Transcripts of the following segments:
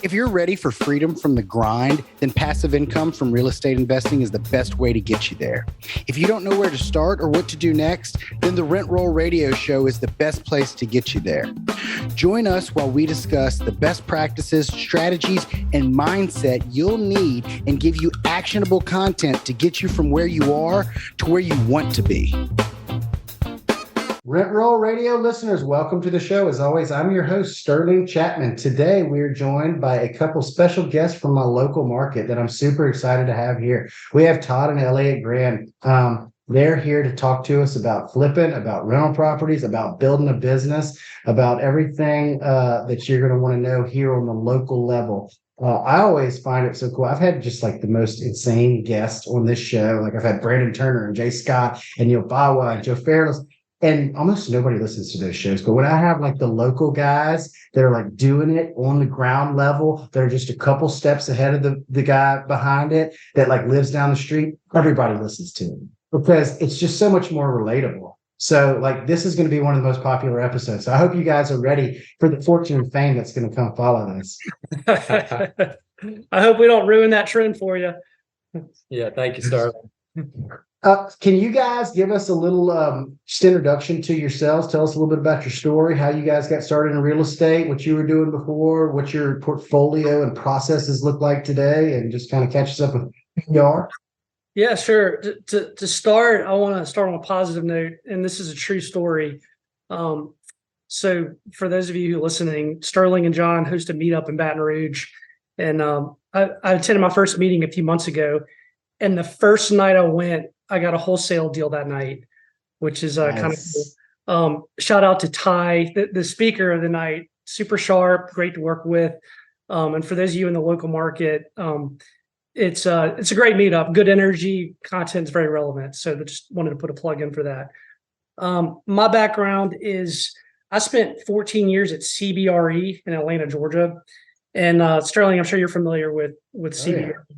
If you're ready for freedom from the grind, then passive income from real estate investing is the best way to get you there. If you don't know where to start or what to do next, then the Rent Roll Radio Show is the best place to get you there. Join us while we discuss the best practices, strategies, and mindset you'll need and give you actionable content to get you from where you are to where you want to be. Rent Roll Radio listeners, welcome to the show. As always, I'm your host, Sterling Chapman. Today, we're joined by a couple special guests from my local market that I'm super excited to have here. We have Todd and Elliot Grand. They're here to talk to us about flipping, about rental properties, about building a business, about everything that you're going to want to know here on the local level. I always find it so cool. I've had just like the most insane guests on this show. Like I've had Brandon Turner and Jay Scott and Neil Bawa and Joe Fairless. And almost nobody listens to those shows. But when I have like the local guys that are like doing it on the ground level, that are just a couple steps ahead of the guy behind it that like lives down the street, everybody listens to him because it's just so much more relatable. So like this is going to be one of the most popular episodes. So I hope you guys are ready for the fortune and fame that's going to come follow this. I hope we don't ruin that trend for you. Yeah, thank you, Sterling. Can you guys give us a little just introduction to yourselves? Tell us a little bit about your story, how you guys got started in real estate, what you were doing before, what your portfolio and processes look like today, and just kind of catch us up with who you are. Yeah, sure. To start, I want to start on a positive note, and this is a true story. So for those of you who are listening, Sterling and John host a meetup in Baton Rouge, and I attended my first meeting a few months ago, and the first night I went, I got a wholesale deal that night, which is Nice. kind of cool. Shout out to Ty, the speaker of the night, super sharp, great to work with. And for those of you in the local market, it's a great meetup, good energy, content's very relevant. So I just wanted to put a plug in for that. My background is I spent 14 years at CBRE in Atlanta, Georgia. And Sterling, I'm sure you're familiar with CBRE. Yeah.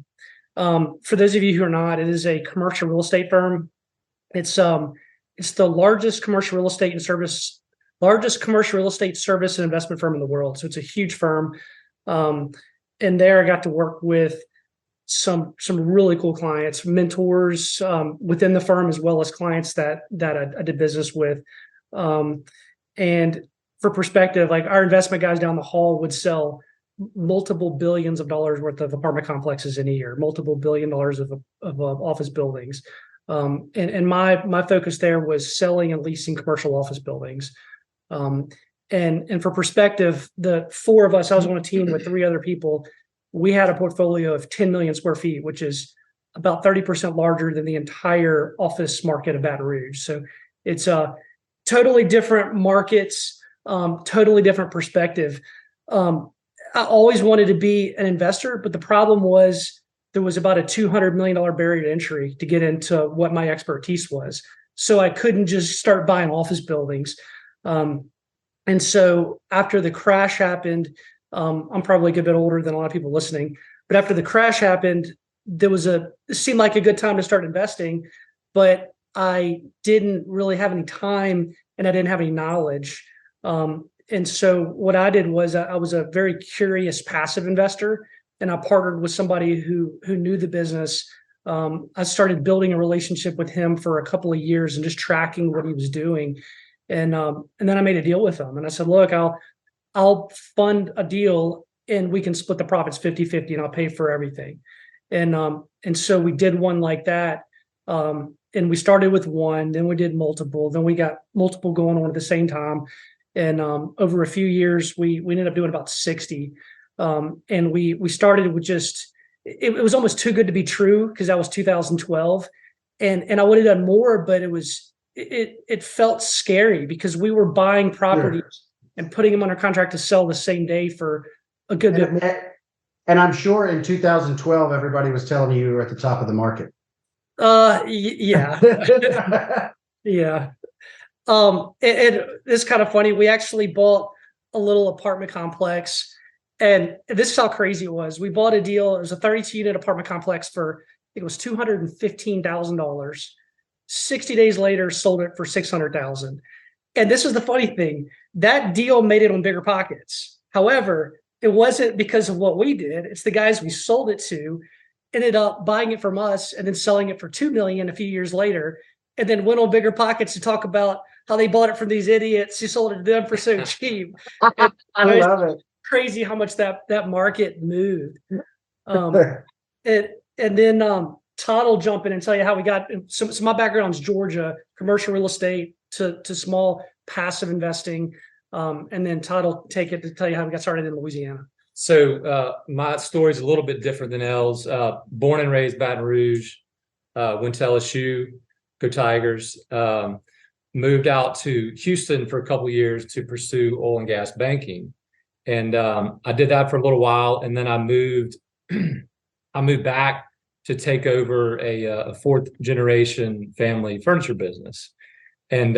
For those of you who are not, it is a commercial real estate firm. It's the largest commercial real estate service and investment firm in the world. So it's a huge firm. And there I got to work with some really cool clients, mentors within the firm, as well as clients that I did business with. And for perspective, like our investment guys down the hall would sell multiple billions of dollars worth of apartment complexes in a year, multiple $1 billion of office buildings. And my focus there was selling and leasing commercial office buildings. And for perspective, the four of us, I was on a team with three other people. We had a portfolio of 10 million square feet, which is about 30% larger than the entire office market of Baton Rouge. So it's totally different markets, totally different perspective. I always wanted to be an investor, but the problem was there was about a $200 million barrier to entry to get into what my expertise was. So I couldn't just start buying office buildings. And so after the crash happened, I'm probably a good bit older than a lot of people listening, but after the crash happened, it seemed like a good time to start investing, but I didn't really have any time and I didn't have any knowledge. And so what I did was I was a very curious passive investor, and I partnered with somebody who knew the business. I started building a relationship with him for a couple of years and just tracking what he was doing. And then I made a deal with him. And I said, look, I'll fund a deal and we can split the profits 50-50 and I'll pay for everything. And so we did one like that. And we started with one, then we did multiple, then we got multiple going on at the same time. And over a few years, we ended up doing about 60. And we started with just, it was almost too good to be true because that was 2012. And I would have done more, but it felt scary because we were buying properties and putting them under contract to sell the same day for a good bit more. And I'm sure in 2012, everybody was telling you were at the top of the market. Yeah. Yeah. It's kind of funny. We actually bought a little apartment complex, and this is how crazy it was. We bought a deal. It was a 32-unit apartment complex for, I think it was $215,000. 60 days later, sold it for $600,000. And this is the funny thing. That deal made it on Bigger Pockets. However, it wasn't because of what we did. It's the guys we sold it to ended up buying it from us and then selling it for $2 million a few years later, and then went on Bigger Pockets to talk about how they bought it from these idiots who sold it to them for so cheap. I love it. Crazy how much that market moved. And then Todd will jump in and tell you how we got. So my background is Georgia, commercial real estate to small passive investing, and then Todd will take it to tell you how we got started in Louisiana. So my story is a little bit different than Elle's. Born and raised Baton Rouge, went to LSU, go Tigers. Moved out to Houston for a couple of years to pursue oil and gas banking, and I did that for a little while, and then I moved. I moved back to take over a fourth generation family furniture business, and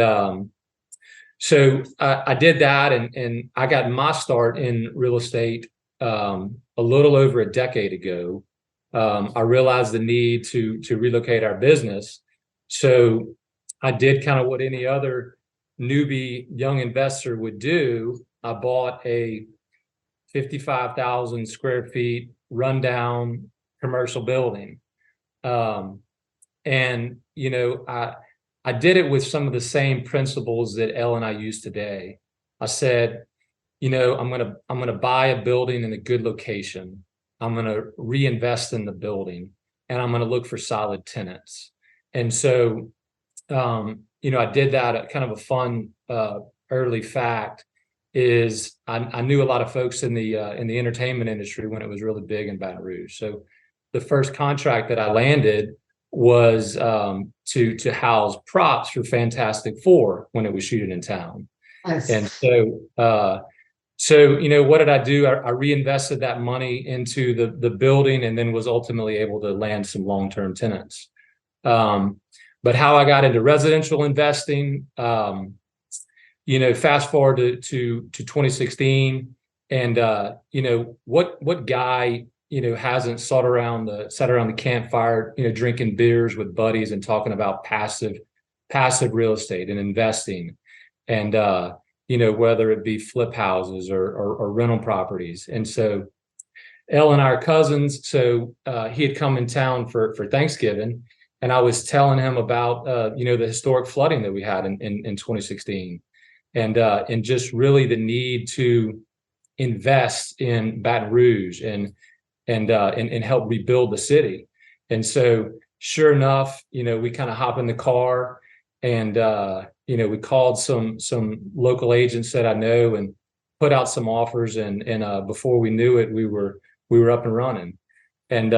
so I did that, and I got my start in real estate a little over a decade ago. I realized the need to relocate our business, so I did kind of what any other newbie young investor would do. I bought a 55,000 square feet rundown commercial building. And, you know, I did it with some of the same principles that Elle and I use today. I said, you know, I'm going to buy a building in a good location. I'm going to reinvest in the building, and I'm going to look for solid tenants. And so, you know, I did that. Kind of a fun early fact is I knew a lot of folks in the entertainment industry when it was really big in Baton Rouge. So the first contract that I landed was to house props for Fantastic Four when it was shooting in town. Nice. And so you know, what did I do? I reinvested that money into the building, and then was ultimately able to land some long-term tenants. But how I got into residential investing, you know, fast forward to 2016, and you know, what guy, you know, hasn't sat around the campfire, you know, drinking beers with buddies and talking about passive real estate and investing, and you know, whether it be flip houses or rental properties. And so Elle and I are cousins, so he had come in town for Thanksgiving, and I was telling him about you know, the historic flooding that we had in 2016, and just really the need to invest in Baton Rouge and help rebuild the city. And so sure enough, you know, we kind of hop in the car, and you know, we called some local agents that I know and put out some offers, and before we knew it, we were up and running. And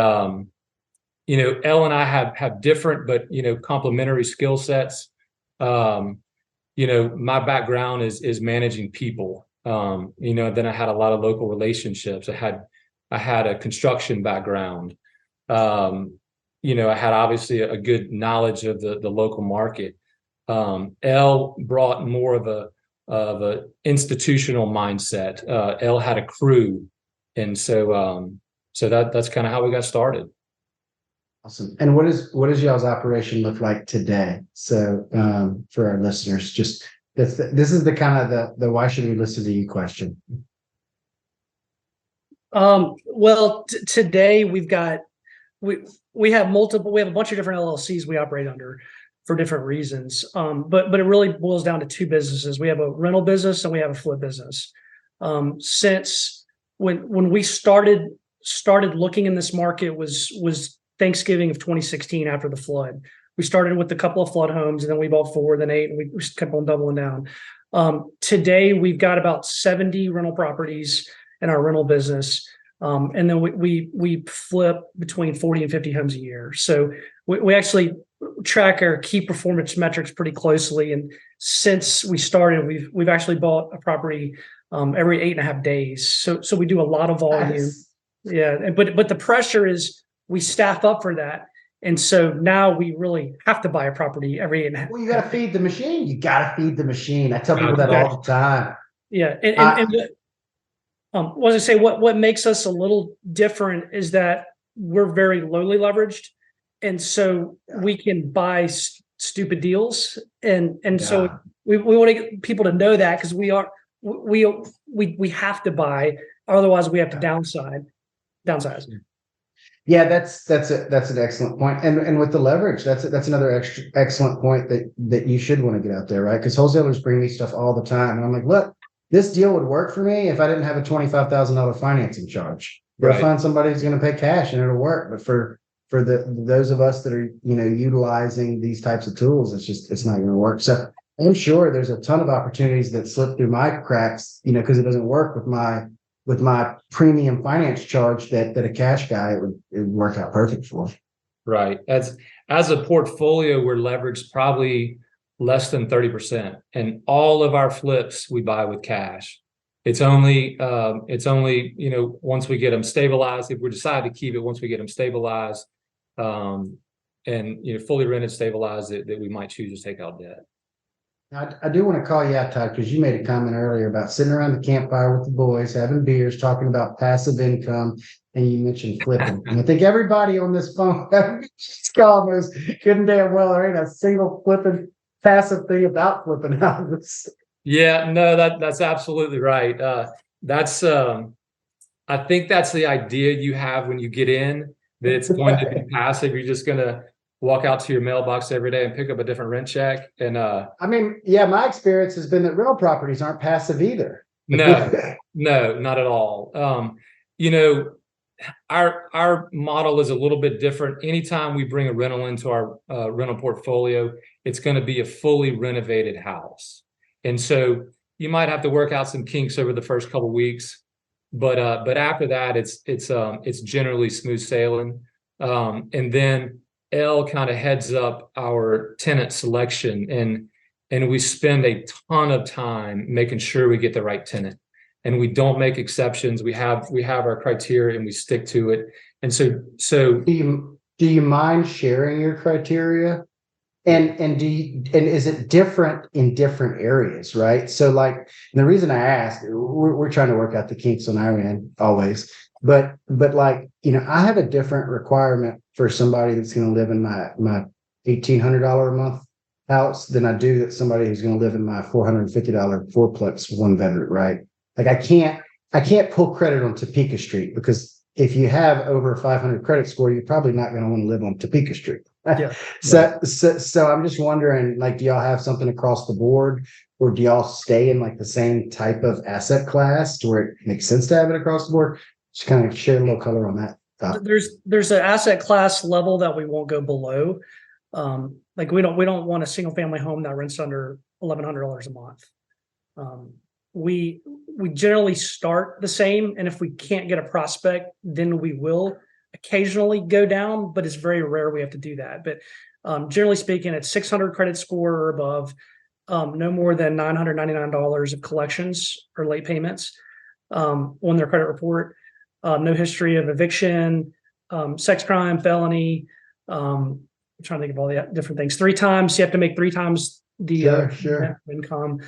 you know, Elle and I have different but, you know, complementary skill sets. You know, my background is managing people. You know, then I had a lot of local relationships. I had a construction background. You know, I had obviously a good knowledge of the local market. Elle brought more of a institutional mindset. Elle had a crew, and so that's kind of how we got started. Awesome. And what does y'all's operation look like today? So for our listeners, just this is the kind of the why should we listen to you question. Well, today we have a bunch of different LLCs we operate under for different reasons. But it really boils down to two businesses. We have a rental business and we have a flip business. Since when we started looking in this market was Thanksgiving of 2016 after the flood. We started with a couple of flood homes, and then we bought 4, then 8, and we just kept on doubling down. Today we've got about 70 rental properties in our rental business. And then we flip between 40 and 50 homes a year. So we actually track our key performance metrics pretty closely. And since we started, we've actually bought a property every 8.5 days. So we do a lot of volume. Nice. Yeah. But the pressure is we staff up for that. And so now we really have to buy a property every 8.5. Well, you got to feed the machine. You got to feed the machine. I tell people that all the time. Yeah. Was I say what makes us a little different is that we're very lowly leveraged, and so we can buy stupid deals, and so we want to get people to know that, because we have to buy, otherwise we have to downsize. Yeah, that's an excellent point. And with the leverage, that's another excellent point that you should want to get out there, right? Because wholesalers bring me stuff all the time, and I'm like, look, this deal would work for me if I didn't have a $25,000 financing charge. Go Right. find somebody who's going to pay cash, and it'll work. But for those of us that are utilizing these types of tools, it's not going to work. So I'm sure there's a ton of opportunities that slip through my cracks, because it doesn't work with my premium finance charge that a cash guy it would work out perfect for. Right. As a portfolio, we're leveraged probably less than 30%, and all of our flips we buy with cash. It's only once we get them stabilized, if we decide to keep it, once we get them stabilized, and fully rented, stabilized, that we might choose to take out debt. I do want to call you out, Todd, because you made a comment earlier about sitting around the campfire with the boys, having beers, talking about passive income, and you mentioned flipping. And I think everybody on this phone almost couldn't damn well there ain't a single flipping passive thing about flipping houses. Yeah, no, that's absolutely right. I think that's the idea you have when you get in, that it's going to be passive. You're just going to walk out to your mailbox every day and pick up a different rent check. And I mean, yeah, my experience has been that rental properties aren't passive either. No, not at all. Our model is a little bit different. Anytime we bring a rental into our rental portfolio, it's going to be a fully renovated house. And so you might have to work out some kinks over the first couple of weeks, but after that, it's generally smooth sailing. And then Elle kind of heads up our tenant selection, and we spend a ton of time making sure we get the right tenant, and we don't make exceptions. We have our criteria and we stick to it. And so do you mind sharing your criteria? And is it different in different areas, right? So the reason I ask, we're trying to work out the kinks on our end always, but I have a different requirement for somebody that's going to live in my $1,800 a month house than I do that somebody who's going to live in my $450 fourplex one bedroom, right? I can't pull credit on Topeka Street, because if you have over a 500 credit score, you're probably not going to want to live on Topeka Street. Yeah. So I'm just wondering, do y'all have something across the board, or do y'all stay in the same type of asset class to where it makes sense to have it across the board? Just kind of share a little color on that. There's an asset class level that we won't go below. We don't want a single family home that rents under $1,100 a month. We generally start the same, and if we can't get a prospect, then we will occasionally go down, but it's very rare we have to do that. But generally speaking, it's 600 credit score or above, no more than $999 of collections or late payments on their credit report, no history of eviction, sex crime, felony. I'm trying to think of all the different things. 3 times, you have to make 3 times the Sure. income,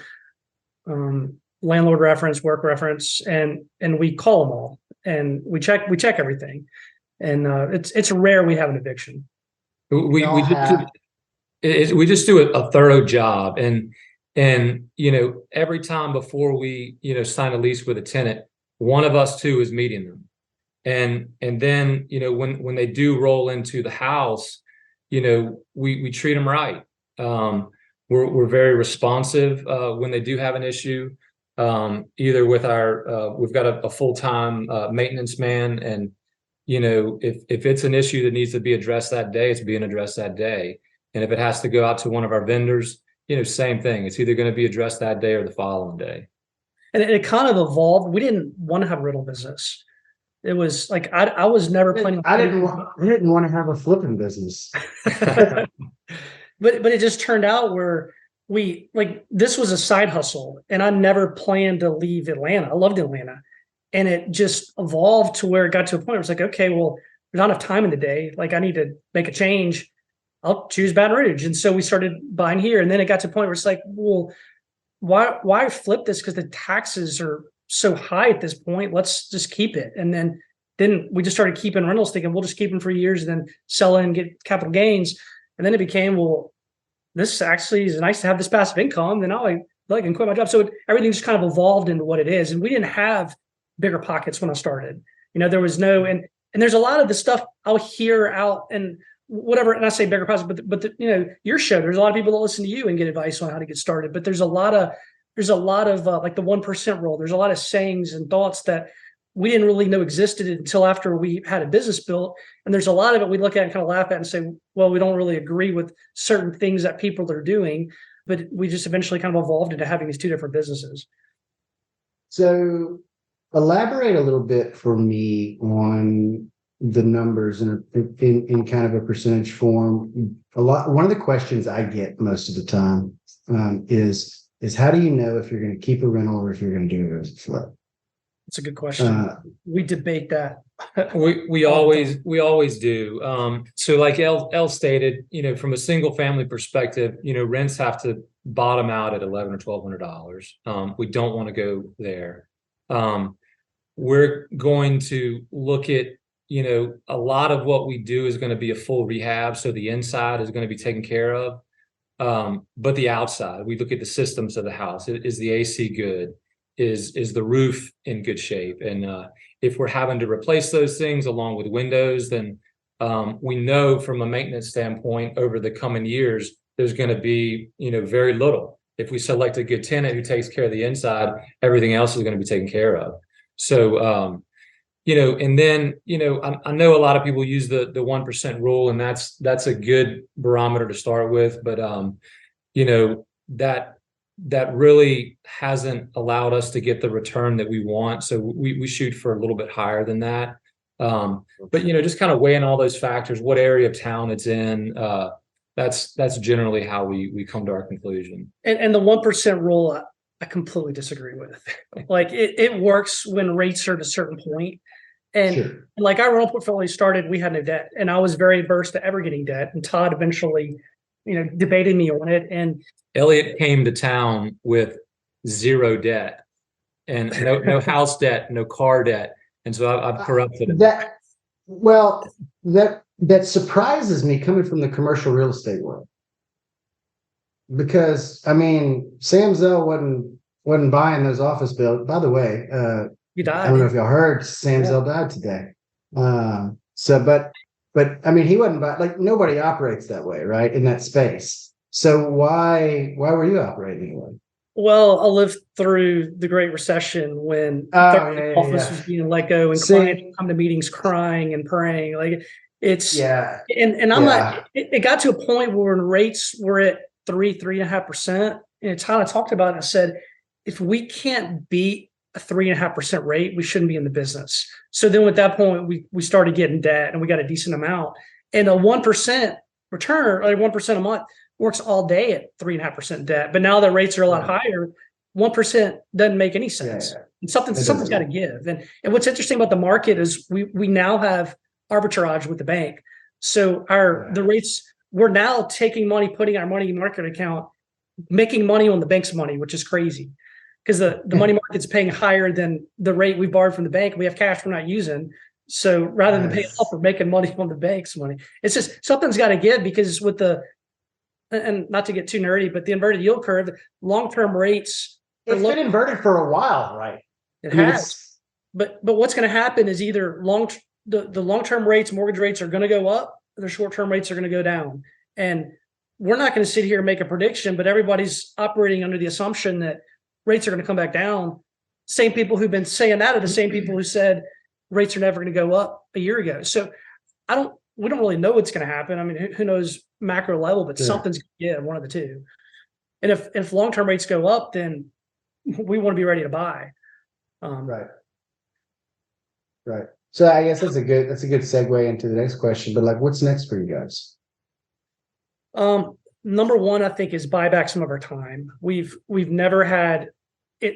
landlord reference, work reference, and we call them all, and we check everything. And it's rare we have an eviction. We just do a thorough job, and every time before we sign a lease with a tenant, one of us two is meeting them, and then when they do roll into the house, we treat them right. We're very responsive when they do have an issue, either with we've got a full-time maintenance man, and if it's an issue that needs to be addressed that day, it's being addressed that day. And if it has to go out to one of our vendors, same thing. It's either going to be addressed that day or the following day. And it kind of evolved. We didn't want to have a rental business. It was I was never planning. I didn't want to have a flipping business. but it just turned out where this was a side hustle, and I never planned to leave Atlanta. I loved Atlanta. And it just evolved to where it got to a point where it's okay, well, there's not enough time in the day. I need to make a change. I'll choose Baton Rouge. And so we started buying here. And then it got to a point where it's well, why flip this? Because the taxes are so high at this point. Let's just keep it. And then we just started keeping rentals, thinking we'll just keep them for years and then sell it and get capital gains. And then it became, well, this actually is nice to have this passive income. Then like and quit my job. So everything just kind of evolved into what it is. And we didn't have bigger pockets when I started. There was no, and there's a lot of the stuff I'll hear out and whatever. And I say bigger pockets, but your show, there's a lot of people that listen to you and get advice on how to get started. But there's a lot of like the 1% rule. There's a lot of sayings and thoughts that we didn't really know existed until after we had a business built. And there's a lot of it we look at and kind of laugh at and say, well, we don't really agree with certain things that people are doing. But we just eventually kind of evolved into having these two different businesses. So elaborate a little bit for me on the numbers in kind of a percentage form. One of the questions I get most of the time is how do you know if you're going to keep a rental or if you're going to do it as a flip? It's a good question. We debate that. we always do. So like El stated, from a single family perspective, rents have to bottom out at $1,100 or $1,200. We don't want to go there. We're going to look at, a lot of what we do is going to be a full rehab. So the inside is going to be taken care of. But the outside, we look at the systems of the house. Is the AC good? Is the roof in good shape? And if we're having to replace those things along with windows, then we know from a maintenance standpoint over the coming years, there's going to be, very little. If we select a good tenant who takes care of the inside, everything else is going to be taken care of. So, and then, I know a lot of people use the 1% rule, and that's a good barometer to start with. But, that really hasn't allowed us to get the return that we want. So we shoot for a little bit higher than that. But, just kind of weighing all those factors, what area of town it's in, that's generally how we come to our conclusion. And the 1% rule, I completely disagree with. Like it works when rates are at a certain point. And Sure. Like our rental portfolio started, we had no debt, and I was very averse to ever getting debt. And Todd eventually, debated me on it. And Elliot came to town with zero debt and no house debt, no car debt. And so I've corrupted it. That surprises me coming from the commercial real estate world. Because Sam Zell wasn't buying those office buildings. By the way, he died. I don't know if y'all heard Sam Zell died today. But he wasn't like nobody operates that way, right? In that space. So why were you operating anyway? Well, I lived through the Great Recession when office was being let go and clients come to meetings crying and praying. Like it's and I'm not. It got to a point where when rates were at 3.5%, and Tyler talked about it. And I said, if we can't beat a 3.5% rate, we shouldn't be in the business. So then at that point, we started getting debt, and we got a decent amount. And a 1% return, or 1% a month, works all day at 3.5% debt. But now the rates are a lot higher. 1% doesn't make any sense. And something's got to give. And what's interesting about the market is we now have arbitrage with the bank. So the rates, we're now taking money, putting our money market account, making money on the bank's money, which is crazy. Because the money market's paying higher than the rate we borrowed from the bank. We have cash we're not using. So rather than paying off, we're making money on the bank's money. It's just something's got to give, because with and not to get too nerdy, but the inverted yield curve, long-term rates. It's been inverted for a while, right? It has. But what's going to happen is either the long-term rates, mortgage rates are going to go up, or the short-term rates are going to go down. And we're not going to sit here and make a prediction, but everybody's operating under the assumption that rates are going to come back down. Same people who've been saying that are the same people who said rates are never going to go up a year ago. So we don't really know what's going to happen. Who knows macro level, but something's one of the two. And if long-term rates go up, then we want to be ready to buy. Right. So I guess that's a good segue into the next question. But what's next for you guys? Number one, I think, is buy back some of our time. We've never had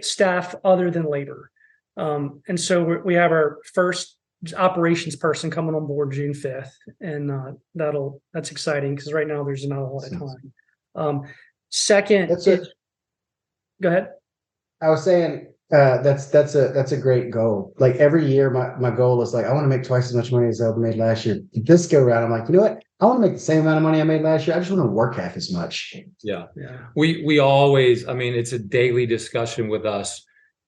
staff other than labor, and so we have our first operations person coming on board June 5th, and that's exciting because right now there's not a lot of time. Second, go ahead. I was saying That's a great goal. Like every year, my goal is like I want to make twice as much money as I made last year. This go around, I'm like, you know what? I want to make the same amount of money I made last year. I just want to work half as much. Yeah. Yeah. We always, I mean, it's a daily discussion with us.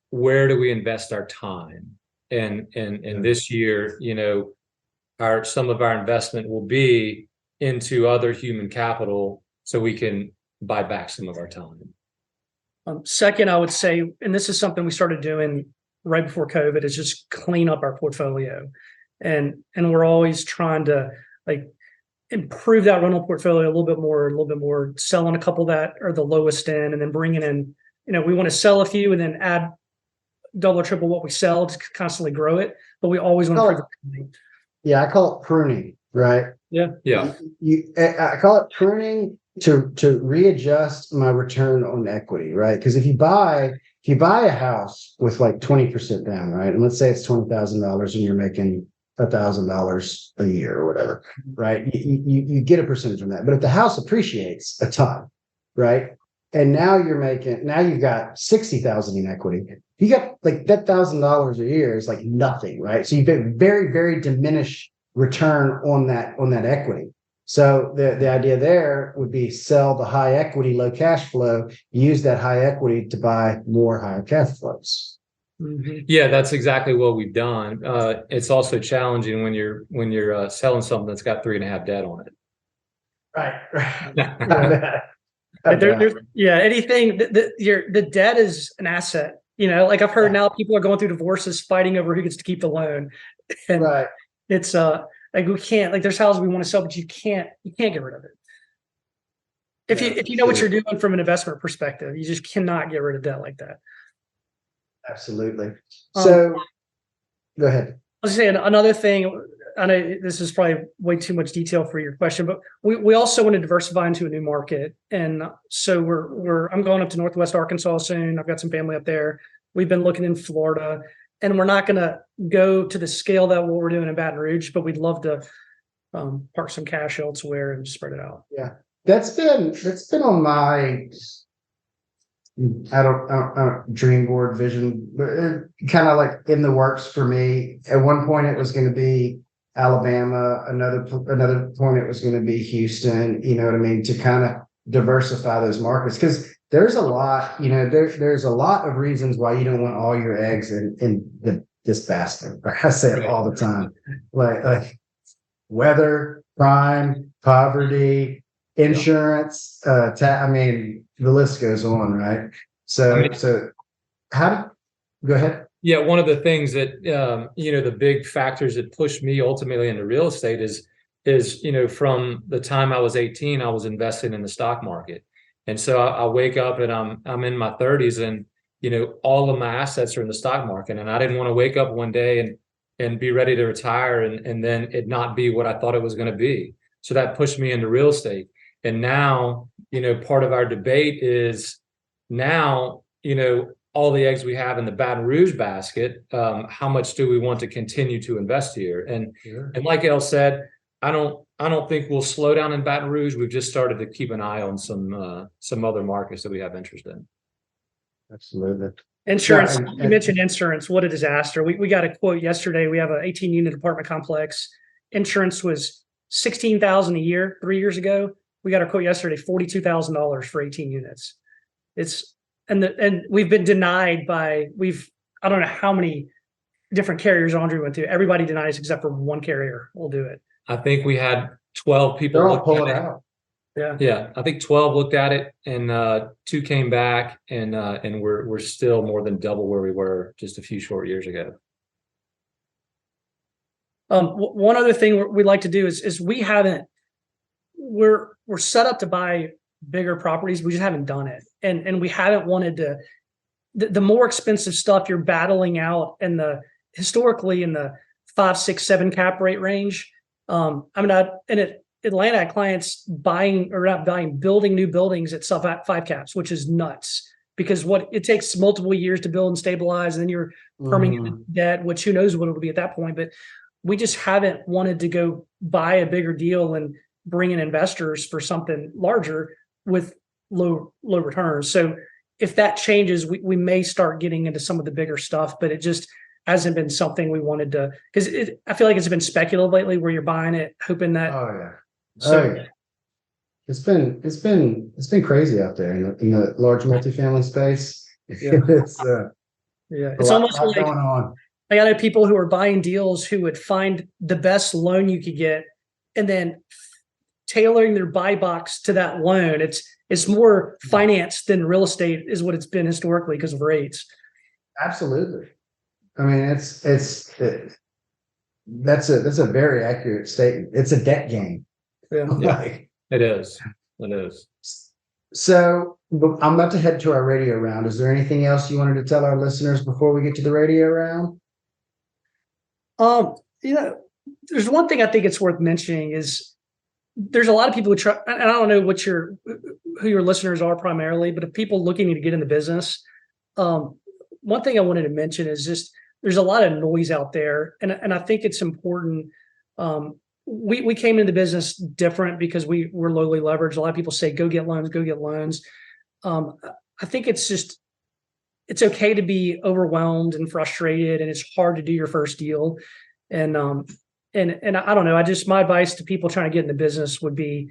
Where do we invest our time? And this year, you know, some of our investment will be into other human capital so we can buy back some of our time. Second, I would say, and this is something we started doing right before COVID, is just clean up our portfolio. And we're always trying to like improve that rental portfolio a little bit more, selling a couple that are the lowest end and then bringing in, you know, we want to sell a few and then add double or triple what we sell to constantly grow it. But we always want to improve the Yeah, I call it pruning, right? Yeah. I call it pruning to readjust my return on equity, right? Because if you buy a house with like 20% down, right? And let's say it's $20,000 and you're making $1,000 a year or whatever, right? You get a percentage on that. But if the house appreciates a ton, right? And now you've got 60,000 in equity. You got like that $1,000 a year is like nothing, right? So you get very, very diminished return on that equity. So the idea there would be sell the high equity, low cash flow, use that high equity to buy more higher cash flows. Mm-hmm. Yeah, that's exactly what we've done. It's also challenging when you're selling something that's got 3.5 debt on it. Right. Anything the debt is an asset. You know, like I've heard now people are going through divorces fighting over who gets to keep the loan. And right. It's like we can't, like there's houses we want to sell, but you can't get rid of it. If you know what you're doing from an investment perspective, you just cannot get rid of debt like that. Absolutely. So go ahead. I was saying another thing. I know this is probably way too much detail for your question, but we also want to diversify into a new market. And so I'm going up to Northwest Arkansas soon. I've got some family up there. We've been looking in Florida, and we're not going to go to the scale that what we're doing in Baton Rouge, but we'd love to park some cash elsewhere and spread it out. Yeah, that's been on my I don't dream board vision, but kind of like in the works for me. At one point, it was going to be Alabama. Another point, it was going to be Houston. You know what I mean? To kind of diversify those markets, because there's a lot. You know, there's a lot of reasons why you don't want all your eggs in this basket. I say it all the time, like weather, crime, poverty, insurance. I mean, the list goes on, right? So go ahead. Yeah, one of the things that the big factors that pushed me ultimately into real estate is from the time I was 18, I was investing in the stock market, and so I wake up and I'm in my 30s, and all of my assets are in the stock market, and I didn't want to wake up one day and be ready to retire and then it not be what I thought it was going to be. So that pushed me into real estate, and now part of our debate is now all the eggs we have in the Baton Rouge basket, how much do we want to continue to invest here? And like El said, I don't think we'll slow down in Baton Rouge. We've just started to keep an eye on some other markets that we have interest in. Absolutely. Insurance. You mentioned insurance. What a disaster. We got a quote yesterday. We have an 18-unit apartment complex. Insurance was $16,000 a year 3 years ago. We got a quote yesterday, $42,000 for 18 units. And we've been denied by I don't know how many different carriers Andre went to. Everybody denies except for one carrier will do it. I think we had 12 people look at it. Out. Yeah. I think 12 looked at it, and 2 came back, and we're still more than double where we were just a few short years ago. One other thing we'd like to do is we're set up to buy bigger properties. We just haven't done it. And we haven't wanted to, the more expensive stuff you're battling out historically in the 5, 6, 7 cap rate range. Atlanta, I had clients building new buildings at sub 5 caps, which is nuts, because it takes multiple years to build and stabilize, and then you're permanent debt, which who knows what it'll be at that point. But we just haven't wanted to go buy a bigger deal and bring in investors for something larger with low returns. So if that changes, we may start getting into some of the bigger stuff, but it just hasn't been something we wanted to, because I feel like it's been speculative lately where you're buying it, hoping that. Oh yeah. So Oh yeah. It's been crazy out there in the large multifamily space. Yeah. It's yeah, a it's lot, almost lot like going on. I got people who are buying deals who would find the best loan you could get and then tailoring their buy box to that loan. It's more finance than real estate is what it's been historically because of rates. Absolutely. I mean, that's a very accurate statement. It's a debt game. Yeah. Like, It is. It is. so I'm about to head to our radio round. Is there anything else you wanted to tell our listeners before we get to the radio round? There's one thing I think it's worth mentioning is there's a lot of people who try, and I don't know who your listeners are primarily, but if people looking to get in the business, one thing I wanted to mention is just there's a lot of noise out there, and I think it's important. We came into the business different because we were lowly leveraged. A lot of people say, go get loans, go get loans. I think it's okay to be overwhelmed and frustrated, and it's hard to do your first deal. And I don't know, my advice to people trying to get in the business would be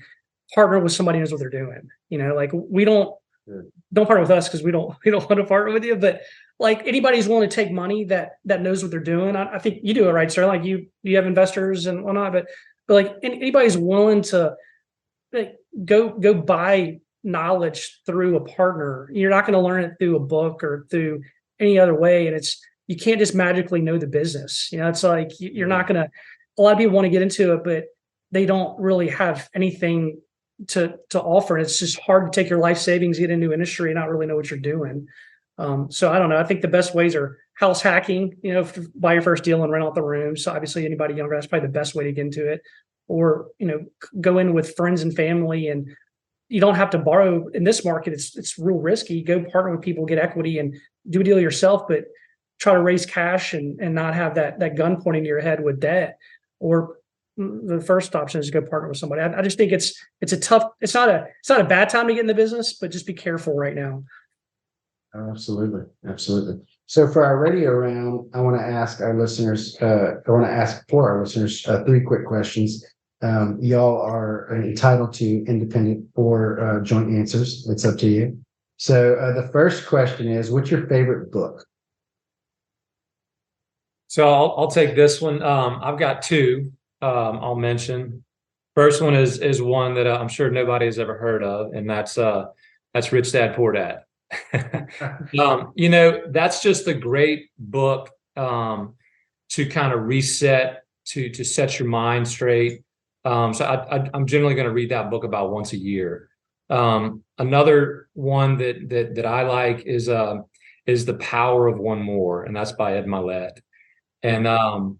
partner with somebody who knows what they're doing. Like we don't partner with us because we don't want to partner with you, but like anybody who's willing to take money that knows what they're doing. I think you do it right, sir. Like you have investors and whatnot, but like anybody's willing to like go buy knowledge through a partner. You're not going to learn it through a book or through any other way. And you can't just magically know the business. It's like you're not going to, a lot of people want to get into it, but they don't really have anything to offer. It's just hard to take your life savings, get into industry and not really know what you're doing. So I don't know. I think the best ways are house hacking, buy your first deal and rent out the room. So obviously anybody younger, that's probably the best way to get into it. Or, go in with friends and family, and you don't have to borrow in this market. It's real risky. Go partner with people, get equity and do a deal yourself, but try to raise cash and not have that gun pointing to your head with debt. Or the first option is to go partner with somebody. I just think it's not a bad time to get in the business, but just be careful right now. Absolutely. Absolutely. So for our radio round, I want to ask for our listeners 3 quick questions. Y'all are entitled to independent or joint answers. It's up to you. So the first question is, what's your favorite book? So I'll take this one. I've got 2. I'll mention. First one is one that I'm sure nobody has ever heard of, and that's Rich Dad Poor Dad. That's just a great book to kind of reset, to set your mind straight. So I'm generally going to read that book about once a year. Another one that I like is The Power of One More, and that's by Ed Mylett. And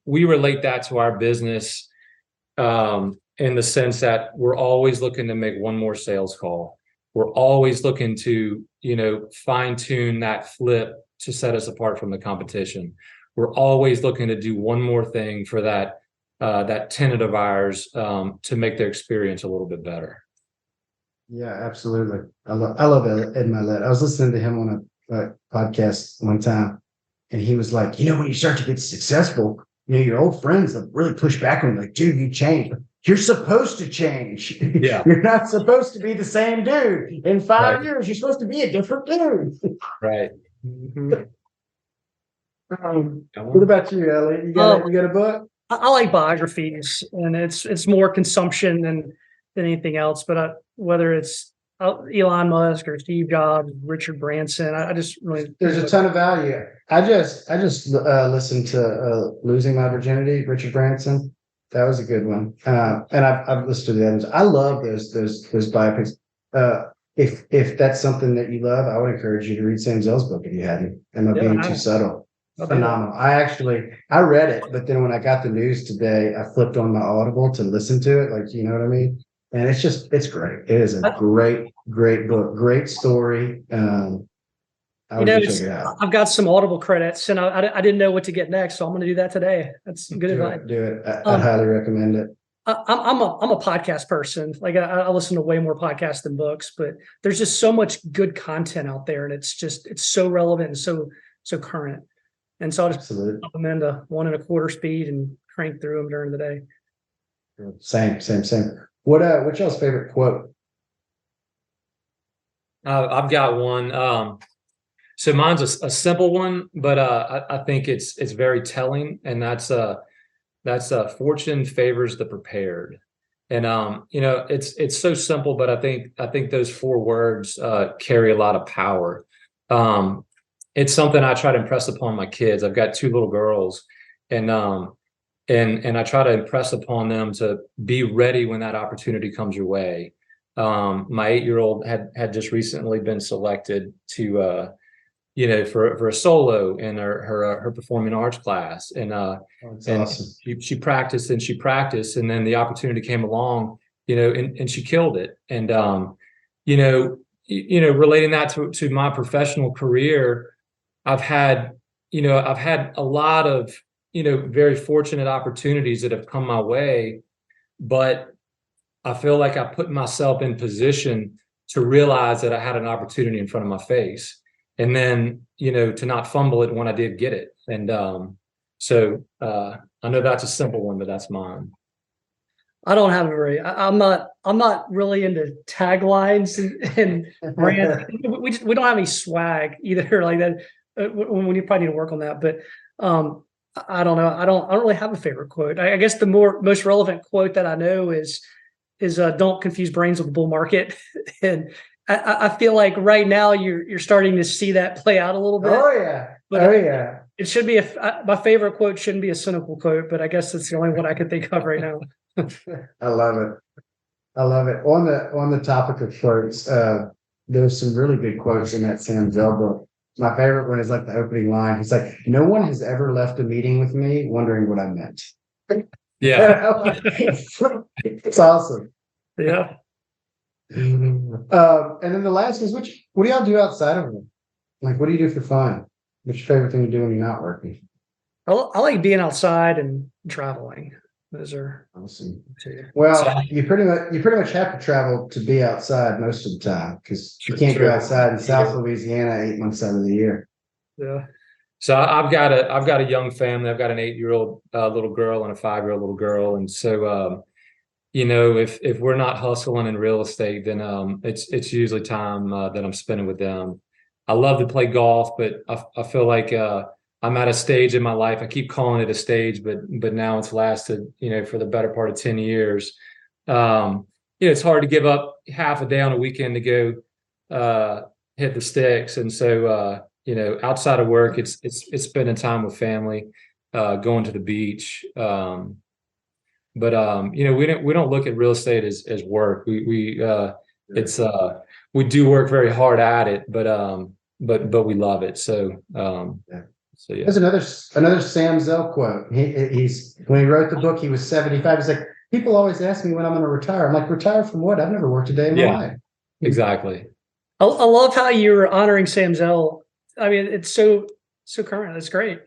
we relate that to our business in the sense that we're always looking to make one more sales call. We're always looking to, fine tune that flip to set us apart from the competition. We're always looking to do one more thing for that tenant of ours to make their experience a little bit better. Yeah, absolutely. I love Ed Mylett. I was listening to him on a podcast one time, and he was like, when you start to get successful, your old friends that really push back on you, like, dude, you changed. You're supposed to change. Yeah. You're not supposed to be the same dude. In 5 years, you're supposed to be a different dude. Right. Mm-hmm. What about you, Elliot? You got a book? I like biographies, and it's more consumption than anything else. But whether it's Elon Musk or Steve Jobs, Richard Branson, I just really there's a ton of value. I just listened to Losing My Virginity, Richard Branson. That was a good one. And I've listened to the others. I love those biopics. If that's something that you love, I would encourage you to read Sam Zell's book if you hadn't. Am I being too subtle? Phenomenal. I read it, but then when I got the news today, I flipped on my Audible to listen to it. Like, you know what I mean? And it's great. It is a great book, great story. I would check it out. I've got some Audible credits, and I didn't know what to get next, so I'm going to do that today. That's good advice. Do it. I highly recommend it. I'm a podcast person. Like I listen to way more podcasts than books, but there's just so much good content out there, and it's so relevant and so current. And so I'll just put them into 1.25 speed and crank through them during the day. Same. What's y'all's favorite quote? I've got one. So mine's a simple one, but I think it's very telling, and that's fortune favors the prepared. And it's so simple, but I think those 4 words carry a lot of power. It's something I try to impress upon my kids. I've got 2 little girls, and I try to impress upon them to be ready when that opportunity comes your way. My 8-year-old had just recently been selected to for a solo in her performing arts class, and awesome. she practiced and then the opportunity came along, and she killed it. And relating that to my professional career, I've had a lot of very fortunate opportunities that have come my way, but I feel like I put myself in position to realize that I had an opportunity in front of my face, and then to not fumble it when I did get it. And so I know that's a simple one, but that's mine. I don't have a very. I'm not really into taglines and brand. We don't have any swag either, like that. When you probably need to work on that, but I don't know. I don't really have a favorite quote. I guess the most relevant quote that I know is don't confuse brains with the bull market. And I feel like right now you're starting to see that play out a little bit. Oh yeah. But it should be my favorite quote shouldn't be a cynical quote, but I guess that's the only one I could think of right now. I love it. On the topic of quotes, there's some really good quotes in that Sam Zell book. My favorite one is like the opening line. He's like, "No one has ever left a meeting with me wondering what I meant." Yeah. It's awesome. Yeah. And then the last is, what do y'all do outside of them? Like, what do you do for fun? What's your favorite thing to do when you're not working? I like being outside and traveling. Those are awesome. Too. Well, you pretty much have to travel to be outside most of the time, because you can't go outside in South Louisiana 8 months out of the year. Yeah. So I've got a young family. I've got an 8-year-old little girl and a 5-year-old little girl, and so if we're not hustling in real estate, then it's usually time that I'm spending with them. I love to play golf, but I feel like I'm at a stage in my life. I keep calling it a stage, but now it's lasted, for the better part of 10 years. It's hard to give up half a day on a weekend to go hit the sticks. And so, outside of work, it's spending time with family, going to the beach. But we don't look at real estate as work. We do work very hard at it, but we love it. So, So yeah. There's another Sam Zell quote. He's when he wrote the book, he was 75. He's like, people always ask me when I'm going to retire. I'm like, retire from what? I've never worked a day in my life. Exactly. I love how you're honoring Sam Zell. I mean, it's so current. It's great.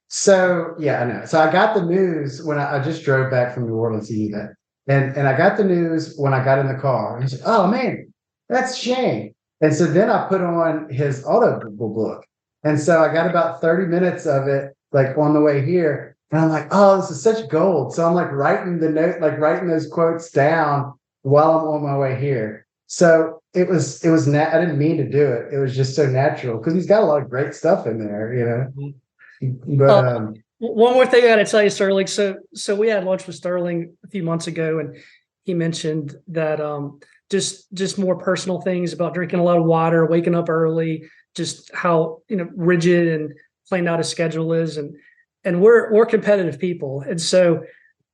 So yeah, I know. So I got the news when I just drove back from New Orleans to see that, and I got the news when I got in the car, and I said, "Oh man, that's Shane." And so then I put on his Audible book. And so I got about 30 minutes of it, like on the way here. And I'm like, oh, this is such gold. So I'm like writing writing those quotes down while I'm on my way here. So it was I didn't mean to do it. It was just so natural, because he's got a lot of great stuff in there, But one more thing I got to tell you, Sterling. So we had lunch with Sterling a few months ago, and he mentioned that just more personal things about drinking a lot of water, waking up early, just how rigid and planned out his schedule is, and we're competitive people. And so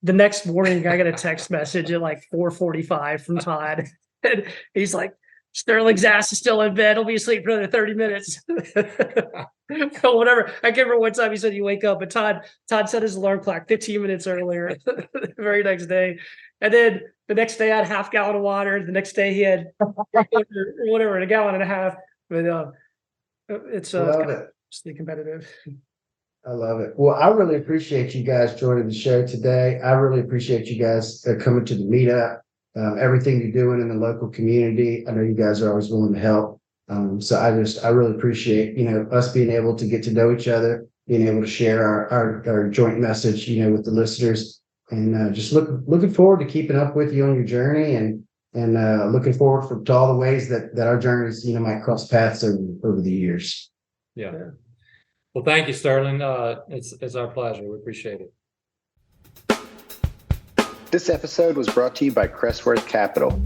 the next morning I got a text message at like 4:45 from Todd, and he's like, Sterling's ass is still in bed. He'll be asleep for another 30 minutes. Whatever. I can't remember what time he said you wake up, but Todd set his alarm clock 15 minutes earlier the very next day. And then the next day I had half gallon of water. The next day he had whatever, a gallon and a half. But it's stay competitive. I love it. Well, I really appreciate you guys joining the show today. I really appreciate you guys coming to the meetup, everything you're doing in the local community. I know you guys are always willing to help. So I really appreciate, us being able to get to know each other, being able to share our joint message, with the listeners, and just looking forward to keeping up with you on your journey, and looking forward to all the ways that our journeys, might cross paths over the years. Yeah. Well, thank you, Sterling. It's our pleasure. We appreciate it. This episode was brought to you by Crestworth Capital.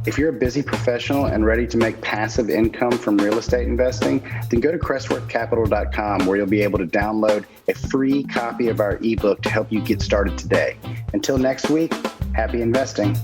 If you're a busy professional and ready to make passive income from real estate investing, then go to crestworthcapital.com, where you'll be able to download a free copy of our ebook to help you get started today. Until next week, happy investing.